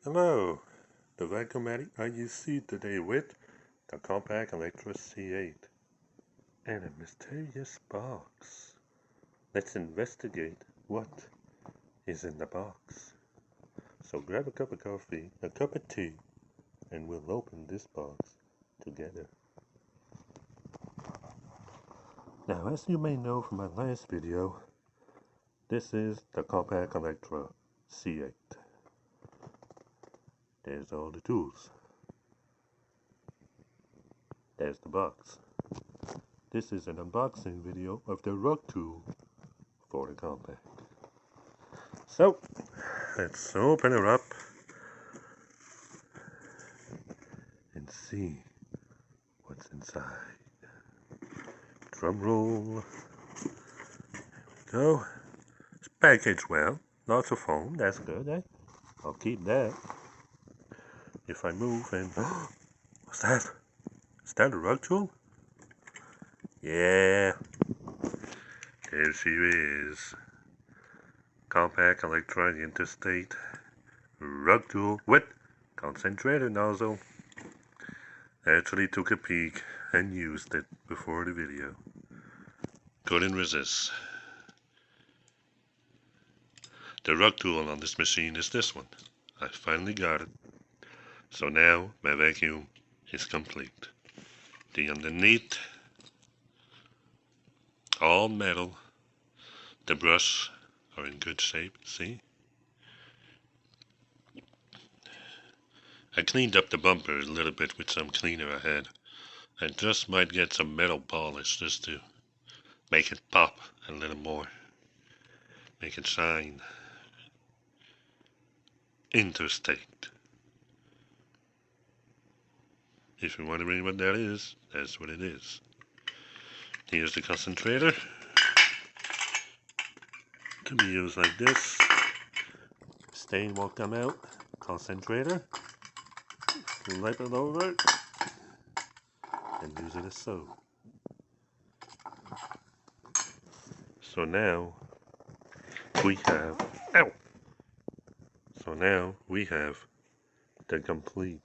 Hello, the Vacuumatic IUC today with the compact Electra C8 and a mysterious box. Let's investigate what is in the box. So grab a cup of coffee, a cup of tea, and we'll open this box together. Now, as you may know from my last video, this is the compact Electra C8. There's all the tools. There's the box. This is an unboxing video of the rug tool for the compact. So, let's open her up and see what's inside. Drum roll. There we go. It's packaged well. Lots of foam. That's good, eh? I'll keep that. If I move and... what's that? Is that a rug tool? Yeah. There she is. Compact electronic interstate rug tool with concentrator nozzle. I actually took a peek and used it before the video. Couldn't resist. The rug tool on this machine is this one. I finally got it. So now my vacuum is complete. The underneath, all metal. The brush are in good shape, see? I cleaned up the bumper a little bit with some cleaner I had. I just might get some metal polish just to make it pop a little more. Make it shine. Interstate. If you're wondering what that is, that's what it is. Here's the concentrator. To be used like this. Stain won't come out. Concentrator. Flip it over. And use it as so. So now we have... ow! So now we have the complete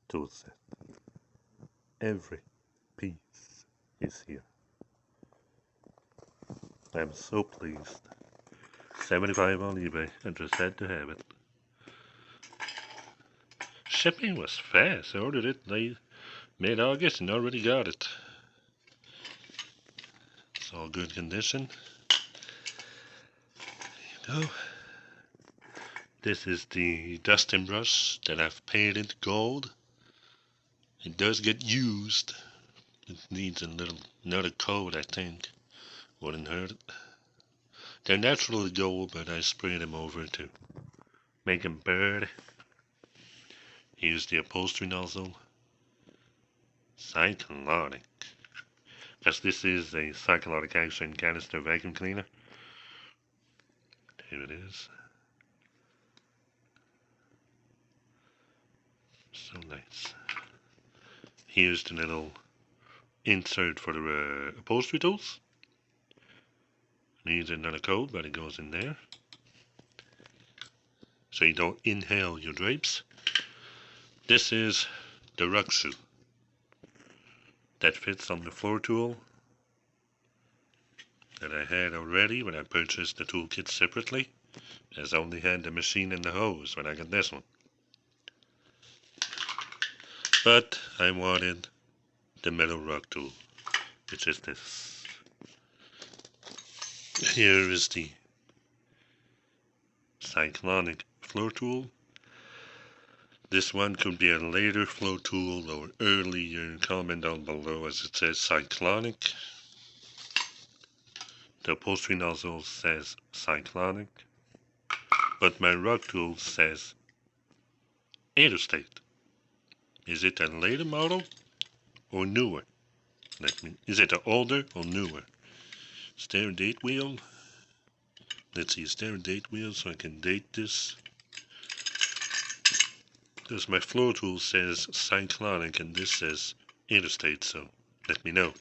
tool set. Every piece is here. I'm so pleased. 75 on eBay. I just had to have it. Shipping was fast. I ordered it late mid-August and already got it. It's all good condition. There you go. This is the dusting brush that I've painted gold. It does get used. It needs another coat, I think. Wouldn't hurt. They're naturally gold, but I sprayed them over to make them burn. Here's the upholstery nozzle. Cyclonic. Because this is a cyclonic action canister vacuum cleaner. Here it is. So nice. Here's the little insert for the upholstery tools. Needs another coat, but it goes in there. So you don't inhale your drapes. This is the rug shoe. That fits on the floor tool that I had already when I purchased the toolkit separately, as I only had the machine and the hose when I got this one. But I wanted the metal rug tool, which is this. Here is the cyclonic floor tool. This one could be a later floor tool or earlier. Comment down below as it says cyclonic. The upholstery nozzle says cyclonic, but my rug tool says Interstate. Is it a later model or newer? Is it an older or newer? Is there a date wheel? Let's see, is there a date wheel so I can date this? Because my floor tool says cyclonic and this says Interstate, so let me know.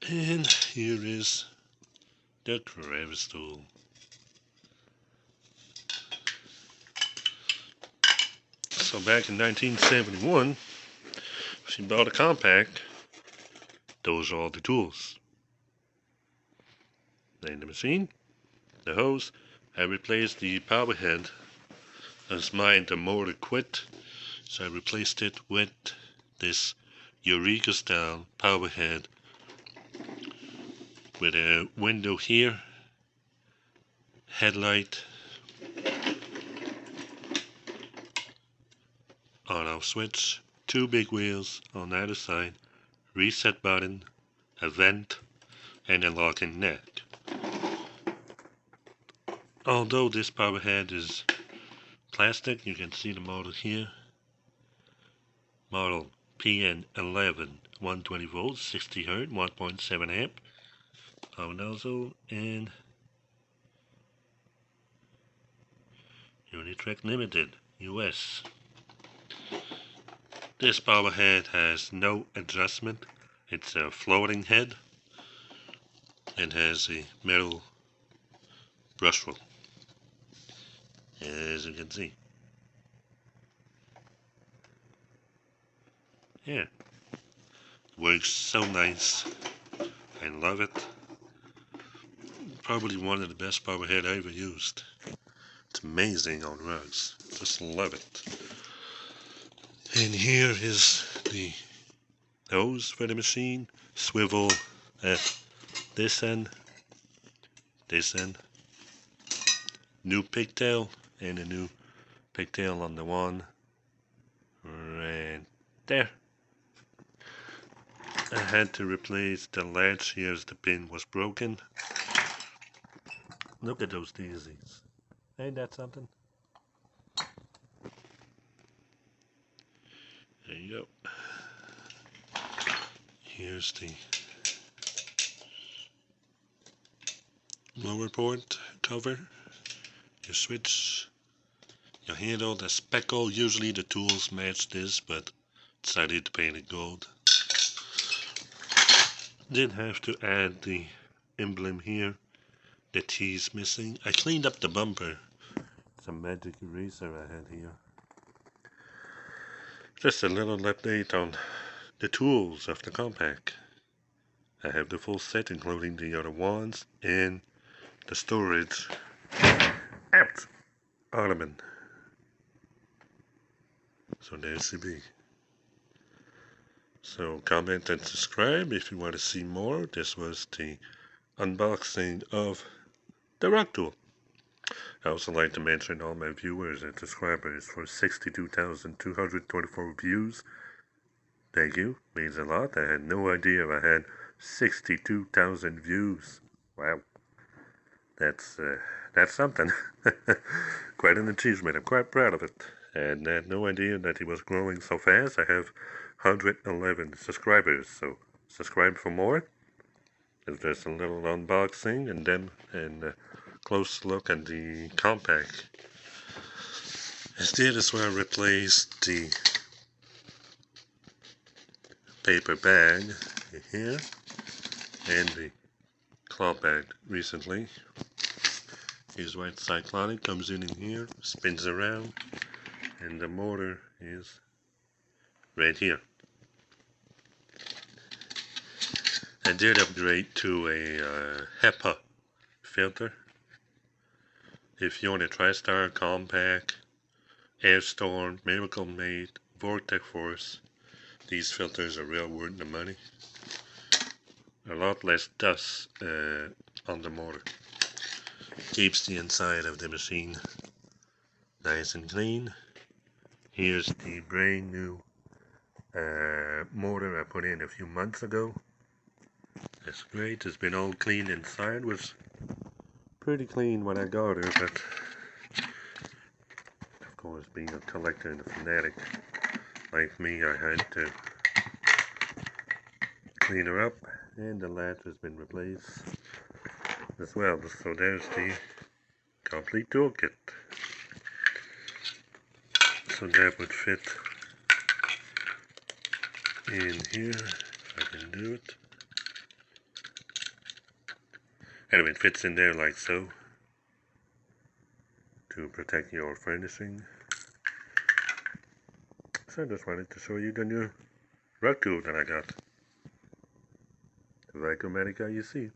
And here is the crevice tool. So back in 1971, she bought a compact. Those are all the tools. Then the machine, the hose. I replaced the power head as the motor quit. So I replaced it with this Eureka style power head with a window here, headlight, on-off switch, two big wheels on either side, reset button, a vent, and a locking neck. Although this power head is plastic, you can see the model here. Model PN11, 120 volts, 60 Hz, 1.7 amp. Power nozzle and Unitrack Limited, US. This power head has no adjustment. It's a floating head and has a metal brush roll, as you can see. Yeah, works so nice. I love it. Probably one of the best power head I ever used. It's amazing on rugs. Just love it. And here is the hose for the machine. Swivel at this end, new pigtail, and a new pigtail on the one right there. I had to replace the latch here as the pin was broken. Look at those daisies. Ain't that something? There you go. Here's the lower port cover, your switch, your handle, the speckle. Usually the tools match this, but decided to paint it gold. Did have to add the emblem here. The T is missing. I cleaned up the bumper. Some magic eraser I had here. Just a little update on the tools of the compact. I have the full set, including the other wands and the storage ottoman. So there's the B. So comment and subscribe if you want to see more. This was the unboxing of the rug tool. I also like to mention all my viewers and subscribers for 62,224 views. Thank you, means a lot. I had no idea I had 62,000 views. Wow, that's something. Quite an achievement. I'm quite proud of it. And I had no idea that it was growing so fast. I have 111 subscribers, so subscribe for more. There's just a little unboxing and then a close look at the compact. Instead is where I replaced the paper bag here and the cloth bag recently. Here's white cyclonic, comes in here, spins around, and the motor is right here. I did upgrade to a HEPA filter. If you want a TriStar, Compact, Airstorm, Miracle Mate, Vortex Force, these filters are real worth the money. A lot less dust on the motor. Keeps the inside of the machine nice and clean. Here's the brand new motor I put in a few months ago. That's great. It's been all clean inside. It was pretty clean when I got it, but of course, being a collector and a fanatic like me, I had to clean her up, and the latch has been replaced as well. So there's the complete toolkit. So that would fit in here, if I can do it. Anyway, it fits in there like so to protect your furnishing. folks, I just wanted to show you the new rug tool that I got. The Vacuumatic you see.